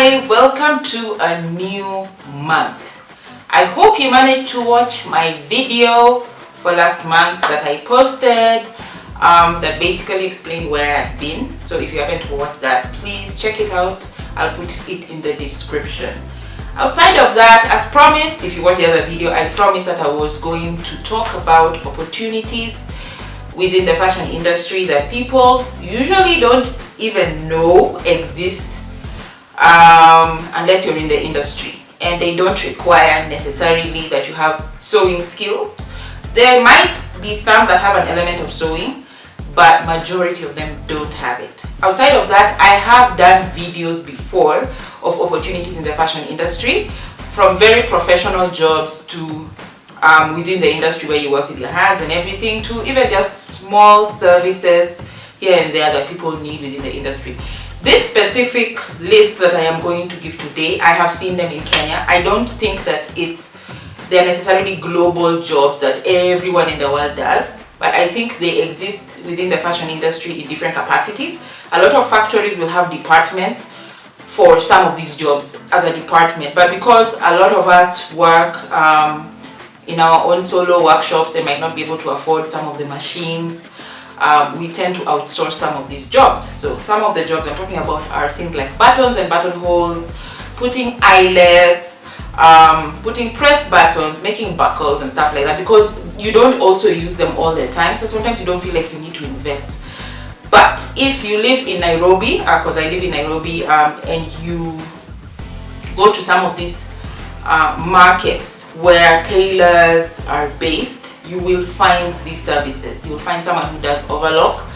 Hi, welcome to a new month. I hope you managed to watch my video for last month that I posted that basically explained where I've been. So if you haven't watched that, please check it out. I'll put it in the description. Outside of that, as promised, if you watch the other video, I promised that I was going to talk about opportunities within the fashion industry that people usually don't even know exist unless you're in the industry, and they don't require necessarily that you have sewing skills. There might be some that have an element of sewing, but majority of them don't have it. Outside of that, I have done videos before of opportunities in the fashion industry, from very professional jobs to within the industry where you work with your hands and everything, to even just small services here and there that people need within the industry. This specific list that I am going to give today, I have seen them in Kenya. I don't think that they're necessarily global jobs that everyone in the world does, but I think they exist within the fashion industry in different capacities. A lot of factories will have departments for some of these jobs as a department, but because a lot of us work in our own solo workshops and might not be able to afford some of the machines, we tend to outsource some of these jobs. So some of the jobs I'm talking about are things like buttons and buttonholes, putting eyelets, putting press buttons, making buckles and stuff like that, because you don't also use them all the time, so sometimes you don't feel like you need to invest. But if you live in Nairobi, because I live in Nairobi, and you go to some of these markets where tailors are based, you will find these services. You'll find someone who does overlock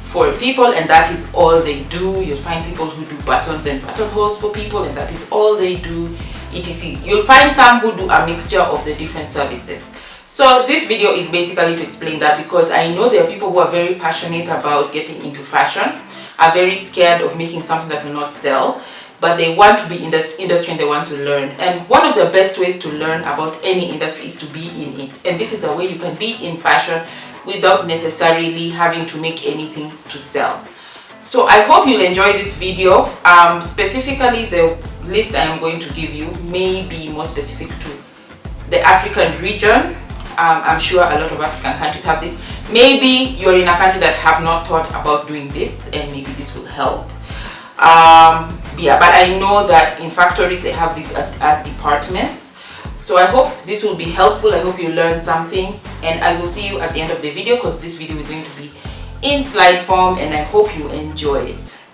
for people, and that is all they do. You'll find people who do buttons and buttonholes for people, and that is all they do, etc. You'll find some who do a mixture of the different services. So this video is basically to explain that, because I know there are people who are very passionate about getting into fashion, are very scared of making something that will not sell, but they want to be in the industry and they want to learn. And one of the best ways to learn about any industry is to be in it. And this is a way you can be in fashion without necessarily having to make anything to sell. So I hope you'll enjoy this video. Specifically, the list I am going to give you may be more specific to the African region. I'm sure a lot of African countries have this. Maybe you're in a country that have not thought about doing this, and maybe this will help. Yeah, but I know that in factories they have these as departments. So I hope this will be helpful. I hope you learned something, and I will see you at the end of the video, because this video is going to be in slide form, and I hope you enjoy it.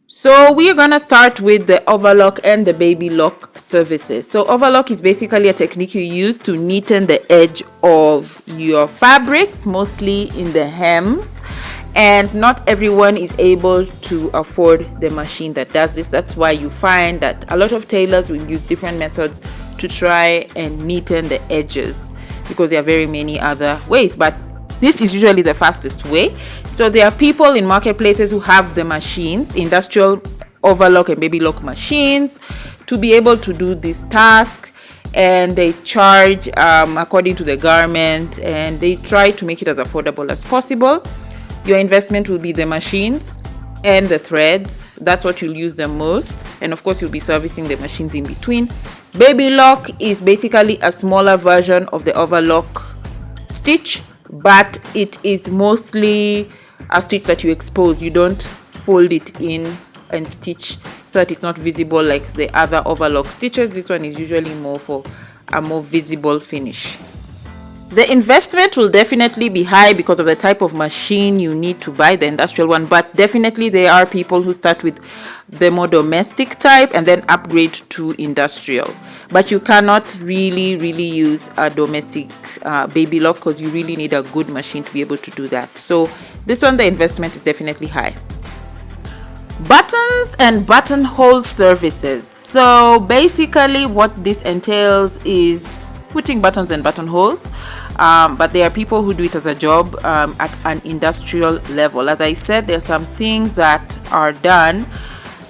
So we are gonna start with the overlock and the Babylock services. So overlock is basically a technique you use to neaten the edge of your fabrics, mostly in the hems, and not everyone is able to afford the machine that does this. That's why you find that a lot of tailors will use different methods to try and neaten the edges, because there are very many other ways, but this is usually the fastest way. So there are people in marketplaces who have the machines, industrial overlock and Babylock machines, to be able to do this task, and they charge according to the garment, and they try to make it as affordable as possible. Your investment will be the machines and the threads. That's what you'll use the most, and of course you'll be servicing the machines in between. Babylock is basically a smaller version of the overlock stitch, but it is mostly a stitch that you expose. You don't fold it in and stitch so that it's not visible like the other overlock stitches. This one is usually more for a more visible finish. The investment will definitely be high because of the type of machine you need to buy, the industrial one, but definitely there are people who start with the more domestic type and then upgrade to industrial. But you cannot really use a domestic Babylock, because you really need a good machine to be able to do that. So this one, the investment is definitely high. Buttons and buttonhole services. So basically what this entails is putting buttons and buttonholes, but there are people who do it as a job at an industrial level. As I said, there are some things that are done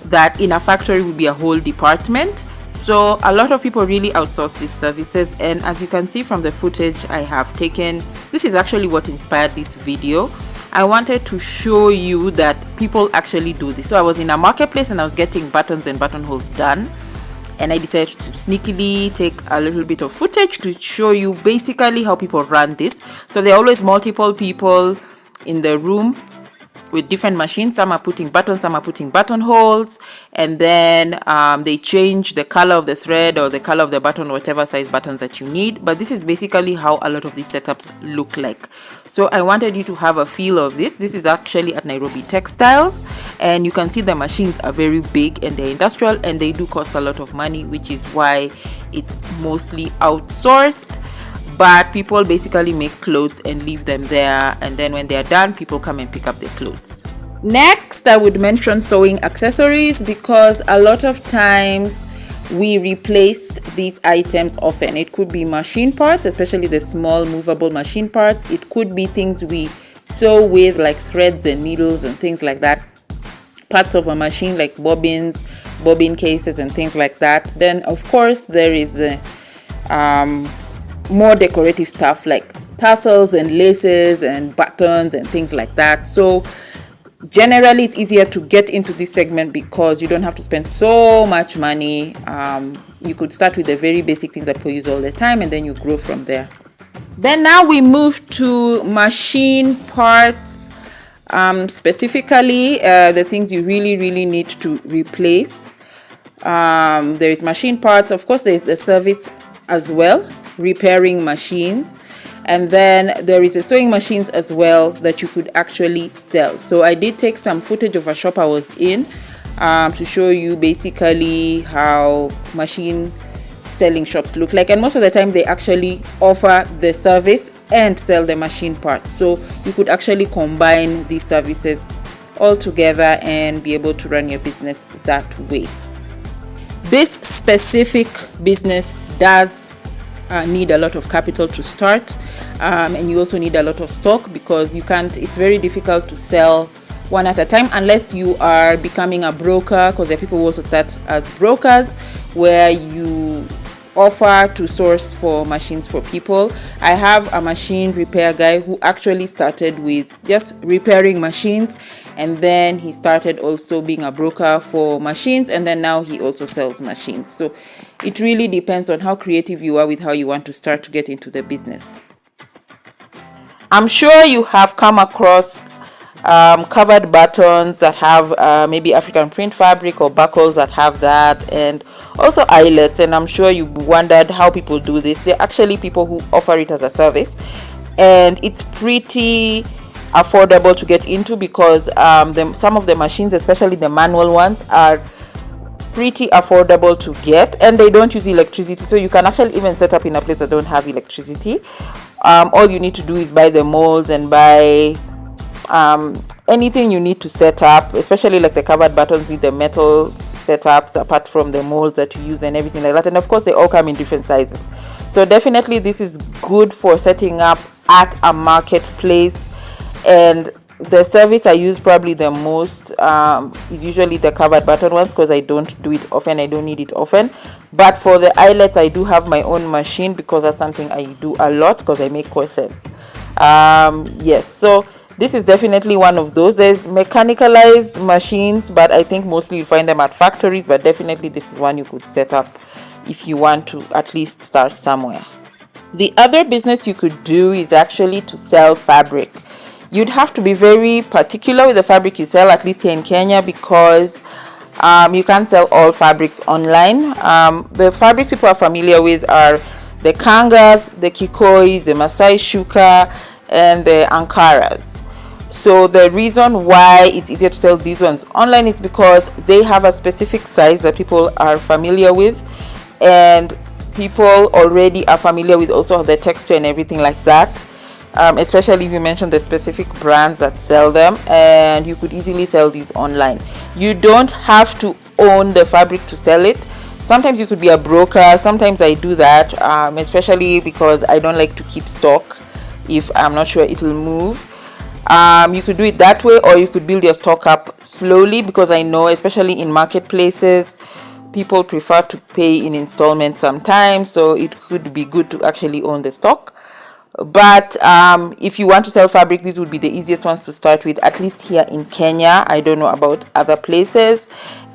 that in a factory would be a whole department. So a lot of people really outsource these services, and as you can see from the footage I have taken, this is actually what inspired this video. I wanted to show you that people actually do this. So I was in a marketplace and I was getting buttons and buttonholes done, and I decided to sneakily take a little bit of footage to show you basically how people run this. So there are always multiple people in the room with different machines. Some are putting buttons, some are putting buttonholes, and then they change the color of the thread or the color of the button, whatever size buttons that you need. But this is basically how a lot of these setups look like. So I wanted you to have a feel of this. This is actually at Nairobi Textiles, and you can see the machines are very big and they're industrial and they do cost a lot of money, which is why it's mostly outsourced. But people basically make clothes and leave them there, and then when they are done, people come and pick up their clothes. Next, I would mention sewing accessories, because a lot of times we replace these items often. It could be machine parts, especially the small movable machine parts. It could be things we sew with, like threads and needles and things like that. Parts of a machine like bobbins, bobbin cases and things like that. Then of course there is the more decorative stuff like tassels and laces and buttons and things like that. So generally it's easier to get into this segment because you don't have to spend so much money. You could start with the very basic things that people use all the time, and then you grow from there. Then now we move to machine parts, specifically the things you really need to replace. There is machine parts, of course there is the service as well, repairing machines, and then there is a sewing machines as well that you could actually sell. So I did take some footage of a shop I was in to show you basically how machine selling shops look like, and most of the time they actually offer the service and sell the machine parts, so you could actually combine these services all together and be able to run your business that way. This specific business does need a lot of capital to start, and you also need a lot of stock, because it's very difficult to sell one at a time unless you are becoming a broker, because there are people who also start as brokers where you offer to source for machines for people. I have a machine repair guy who actually started with just repairing machines, and then he started also being a broker for machines, and then now he also sells machines. So it really depends on how creative you are with how you want to start to get into the business. I'm sure you have come across covered buttons that have maybe African print fabric, or buckles that have that, and also eyelets. And I'm sure you wondered how people do this. There are actually people who offer it as a service, and it's pretty affordable to get into, because some of the machines, especially the manual ones, are pretty affordable to get, and they don't use electricity, so you can actually even set up in a place that don't have electricity. All you need to do is buy the molds and buy anything you need to set up, especially like the covered buttons with the metal setups, apart from the molds that you use and everything like that. And of course they all come in different sizes, so definitely this is good for setting up at a marketplace. And the service I use probably the most is usually the covered button ones, because I don't do it often, I don't need it often. But for the eyelets, I do have my own machine, because that's something I do a lot, because I make corsets. Yes, so this is definitely one of those. There's mechanicalized machines, but I think mostly you find them at factories, but definitely this is one you could set up if you want to at least start somewhere. The other business you could do is actually to sell fabric. You'd have to be very particular with the fabric you sell, at least here in Kenya, because you can't sell all fabrics online. The fabrics people are familiar with are the kangas, the kikois, the Masai shuka, and the ankaras. So the reason why it's easier to sell these ones online is because they have a specific size that people are familiar with, and people already are familiar with also the texture and everything like that. Especially if you mention the specific brands that sell them, and you could easily sell these online. You don't have to own the fabric to sell it. Sometimes you could be a broker. Sometimes I do that, especially because I don't like to keep stock if I'm not sure it'll move. You could do it that way, or you could build your stock up slowly, because I know especially in marketplaces people prefer to pay in installments sometimes, so it could be good to actually own the stock. But if you want to sell fabric, these would be the easiest ones to start with, at least here in Kenya. I don't know about other places.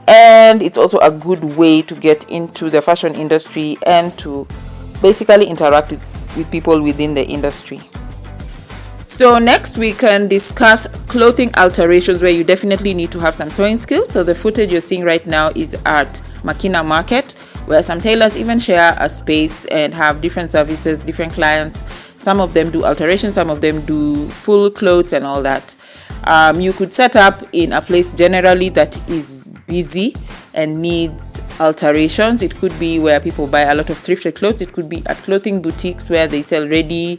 And it's also a good way to get into the fashion industry and to basically interact with people within the industry. So next we can discuss clothing alterations, where you definitely need to have some sewing skills. So the footage you're seeing right now is at Makina Market, where some tailors even share a space and have different services, different clients. Some of them do alterations, some of them do full clothes and all that. You could set up in a place generally that is busy and needs alterations. It could be where people buy a lot of thrifted clothes. It could be at clothing boutiques where they sell ready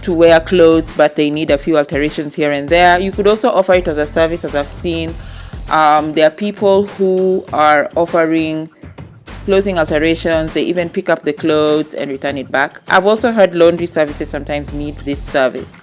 to wear clothes, but they need a few alterations here and there. You could also offer it as a service, as I've seen. There are people who are offering clothing alterations. They even pick up the clothes and return it back. I've also heard laundry services sometimes need this service.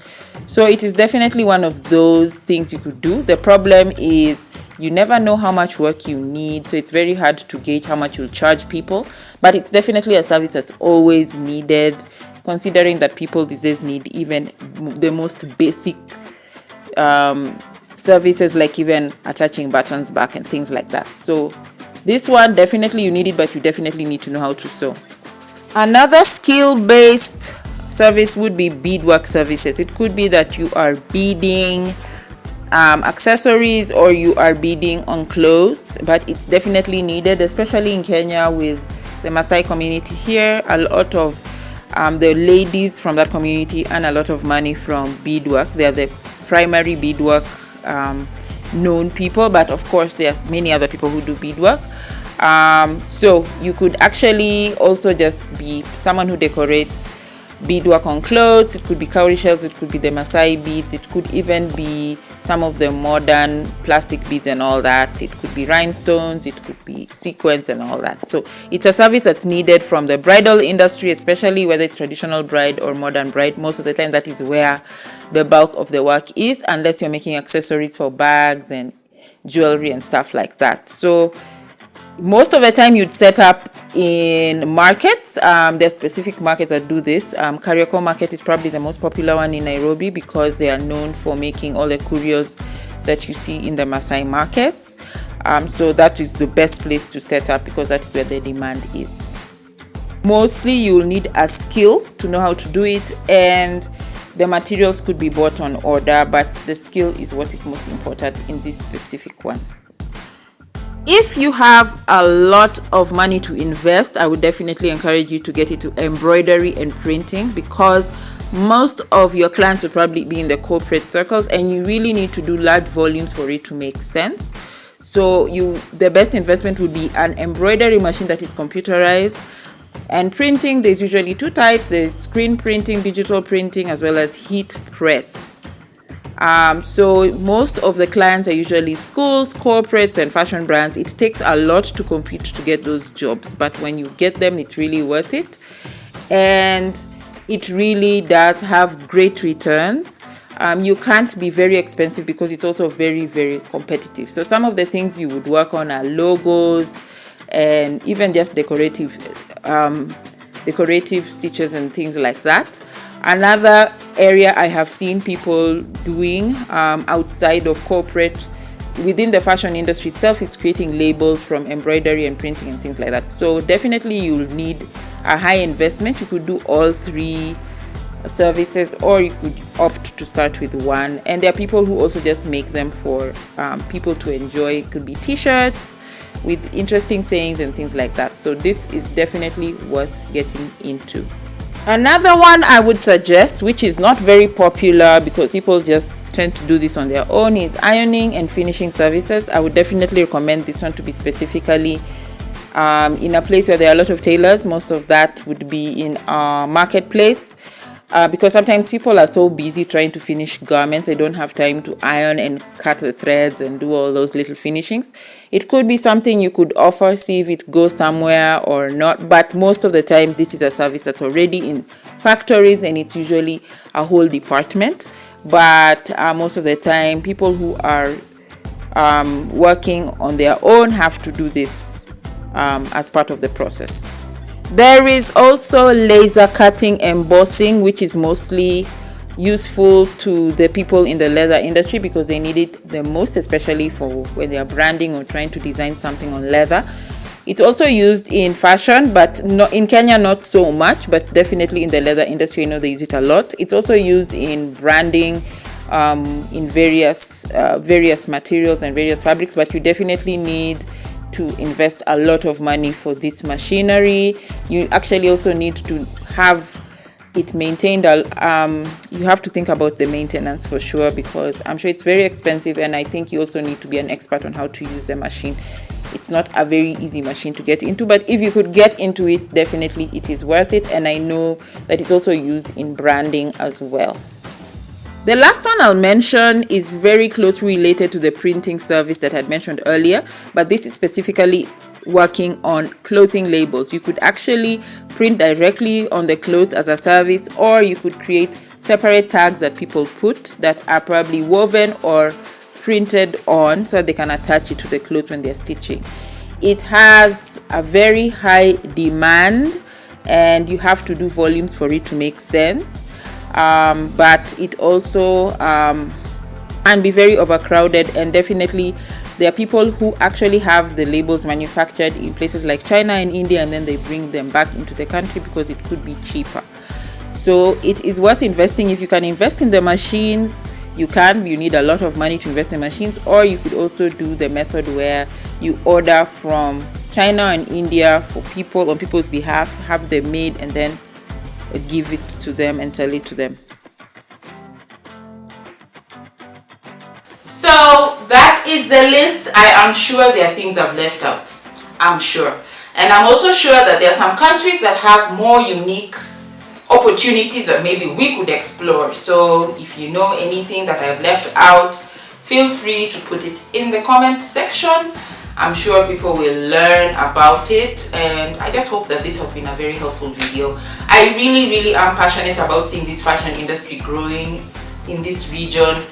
So it is definitely one of those things you could do. The problem is you never know how much work you need, so it's very hard to gauge how much you'll charge people. But it's definitely a service that's always needed, considering that people these days need even the most basic services, like even attaching buttons back and things like that. So this one, definitely you need it, but you definitely need to know how to sew. Another skill-based service would be beadwork services. It could be that you are beading accessories, or you are beading on clothes, but it's definitely needed, especially in Kenya with the Maasai community here. A lot of the ladies from that community earn a lot of money from beadwork. They are the primary beadwork known people, but of course there are many other people who do beadwork. So you could actually also just be someone who decorates beadwork on clothes. It could be cowrie shells, it could be the Maasai beads, it could even be some of the modern plastic beads and all that. It could be rhinestones, it could be sequins and all that. So it's a service that's needed from the bridal industry, especially whether it's traditional bride or modern bride. Most of the time that is where the bulk of the work is, unless you're making accessories for bags and jewelry and stuff like that. So most of the time you'd set up in markets. There's specific markets that do this. Kariakoo Market is probably the most popular one in Nairobi, because they are known for making all the curios that you see in the Maasai markets. So that is the best place to set up, because that is where the demand is. Mostly you'll need a skill to know how to do it, and the materials could be bought on order, but the skill is what is most important in this specific one. If you have a lot of money to invest, I would definitely encourage you to get into embroidery and printing, because most of your clients will probably be in the corporate circles, and you really need to do large volumes for it to make sense. So the best investment would be an embroidery machine that is computerized. And printing, there's usually two types. There's screen printing, digital printing, as well as heat press. So most of the clients are usually schools, corporates, and fashion brands. It takes a lot to compete to get those jobs, but when you get them, it's really worth it, and it really does have great returns. You can't be very expensive, because it's also very, very competitive. So some of the things you would work on are logos and even just decorative stitches and things like that. Another area I have seen people doing outside of corporate, within the fashion industry itself, is creating labels from embroidery and printing and things like that. So definitely you'll need a high investment. You could do all three services, or you could opt to start with one. And there are people who also just make them for people to enjoy. It could be t-shirts with interesting sayings and things like that. So this is definitely worth getting into. Another one I would suggest, which is not very popular because people just tend to do this on their own, is ironing and finishing services. I would definitely recommend this one to be specifically in a place where there are a lot of tailors. Most of that would be in a marketplace, because sometimes people are so busy trying to finish garments, they don't have time to iron and cut the threads and do all those little finishings. It could be something you could offer, see if it goes somewhere or not, but most of the time this is a service that's already in factories, and it's usually a whole department. But most of the time people who are working on their own have to do this as part of the process. There is also laser cutting embossing, which is mostly useful to the people in the leather industry because they need it the most, especially for when they are branding or trying to design something on leather. It's also used in fashion, but not in Kenya, not so much, but definitely in the leather industry, I know they use it a lot. It's also used in branding, in various materials and various fabrics, but you definitely need to invest a lot of money for this machinery. You actually also need to have it maintained. You have to think about the maintenance for sure, because I'm sure it's very expensive, and I think you also need to be an expert on how to use the machine. It's not a very easy machine to get into, but if you could get into it, definitely it is worth it. And I know that it's also used in branding as well. The last one I'll mention is very closely related to the printing service that I had mentioned earlier, but this is specifically working on clothing labels. You could actually print directly on the clothes as a service, or you could create separate tags that people put that are probably woven or printed on so they can attach it to the clothes when they're stitching. It has a very high demand and you have to do volumes for it to make sense. But it also can be very overcrowded, and definitely there are people who actually have the labels manufactured in places like China and India, and then they bring them back into the country because it could be cheaper. So it is worth investing. If you can invest in the machines, you need a lot of money to invest in machines, or you could also do the method where you order from China and India for people on people's behalf, have them made, and then give it to them and sell it to them. So that is the list. I am sure there are things I've left out. I'm sure. And I'm also sure that there are some countries that have more unique opportunities that maybe we could explore. So if you know anything that I've left out, feel free to put it in the comment section. I'm sure people will learn about it, and I just hope that this has been a very helpful video. I really am passionate about seeing this fashion industry growing in this region,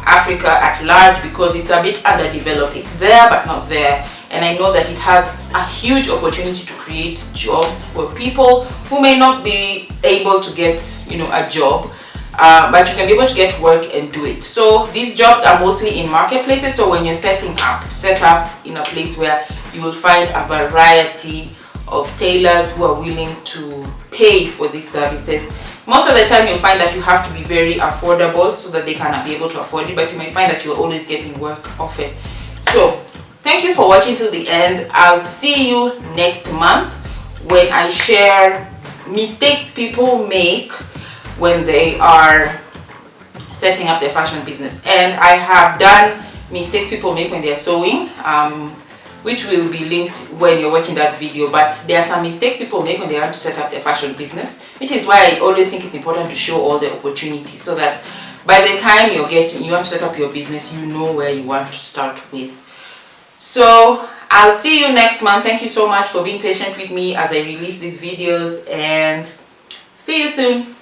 Africa at large, because it's a bit underdeveloped. It's there but not there, and I know that it has a huge opportunity to create jobs for people who may not be able to get a job, but you can be able to get work and do it. So these jobs are mostly in marketplaces, so when you're set up in a place where you will find a variety of tailors who are willing to pay for these services. Most of the time you'll find that you have to be very affordable so that they can be able to afford it, but you may find that you're always getting work off it. So thank you for watching till the end. I'll see you next month when I share mistakes people make when they are setting up their fashion business. And I have done mistakes people make when they're sewing, which will be linked when you're watching that video. But there are some mistakes people make when they want to set up their fashion business, which is why I always think it's important to show all the opportunities, so that by the time you want to set up your business, you know where you want to start with. So I'll see you next month. Thank you so much for being patient with me as I release these videos, and see you soon.